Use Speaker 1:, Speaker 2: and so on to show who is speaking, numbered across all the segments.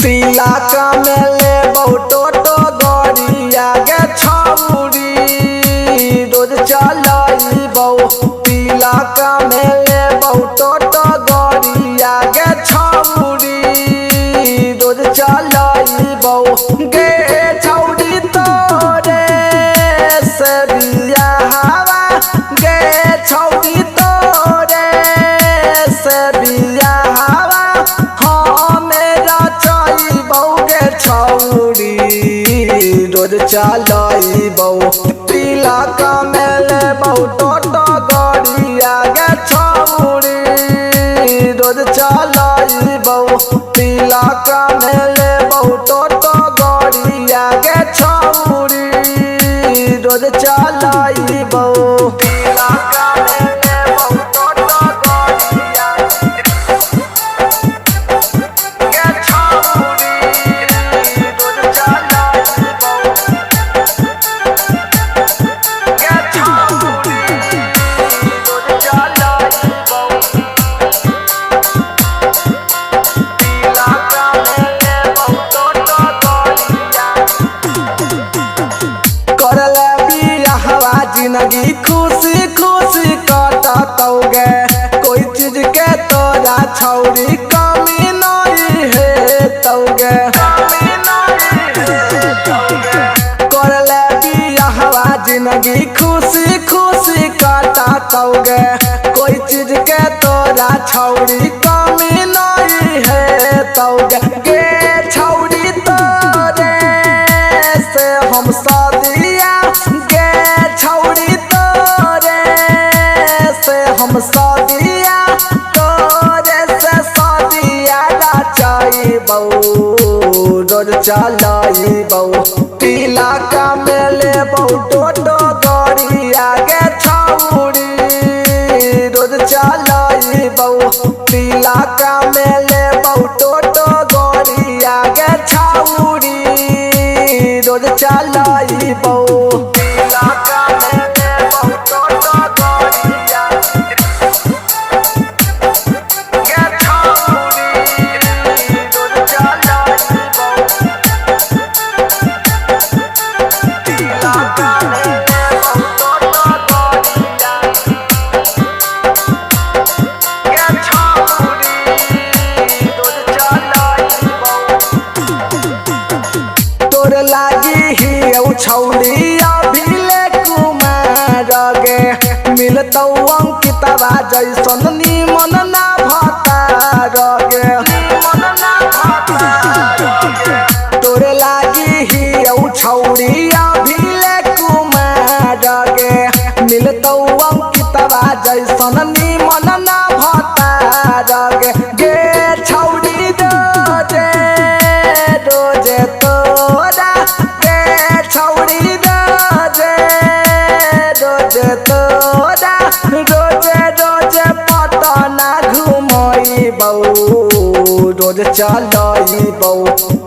Speaker 1: तिलका में ले टोटो गड़िया गे छौरी रोज चलइबौ। तिलका में ले टोटो गड़िया गे छौरी रोज चलइबौ। गे छौरी तोरे से बियाहवा गे छौरी तोरे से बियाहवा छौरी रोज चलइबौ। तिलका में लेबौ टोटो गड़िया गे छौरी रोज चलइबौ। तिलका में लेबौ टोटो गड़िया गे छौरी रोज चलइबौ। तिलका में लेबौ टोटो गड़िया गे छौरी जिंदगी खुशी खुशी कटतौगे। कोई चीज के तोरा छौरी कमी नहीं है तौगे। कर ले बियाहवा जिंदगी खुशी खुशी कटतौगे। कोई चीज के तोरा छौरी कमी नहीं है तौगे। गे छौरी तोरे से हम सदिया गे छौरी तोरे से हम सदिया तोरे से सदिया रचइबौ रोज चलइबौ। तिलका में लेबौ टोटो गड़िया गे छौरी रोज चलइबौ। तिलका में लेबौ टोटो गड़िया गे छौरी रोज चलइबौ। तिलका में लेबौ टोटो गड़िया गे छौरी रोज चलइबौ। तिलका में लेबौ टोटो गड़िया गे छौरी रोज चलइबौ। तोर लागी ही छौरी अभिले कुमार गे मिलतौ अंकितवा जैसन निमन ना भतार गे। तोरे लागी ही छौरी अभिले कुमार गे मिलतौ अंकितवा जैसन निमन ना भतार गे। गे छौरी रोजे रोजे तोरा गे छौरी रोजे रोजे तोरा रोजे रोजे पटना घुमइबौ रोज चलइबौ।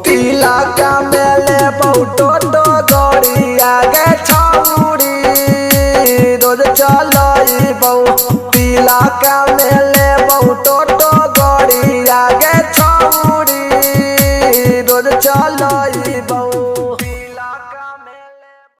Speaker 1: तिलका में लेबौ टोटो गड़िया गे छौरी रोज चलइबौ। तिलका में लेबौ टोटो गड़िया गे छौरी रोज चलइबौ।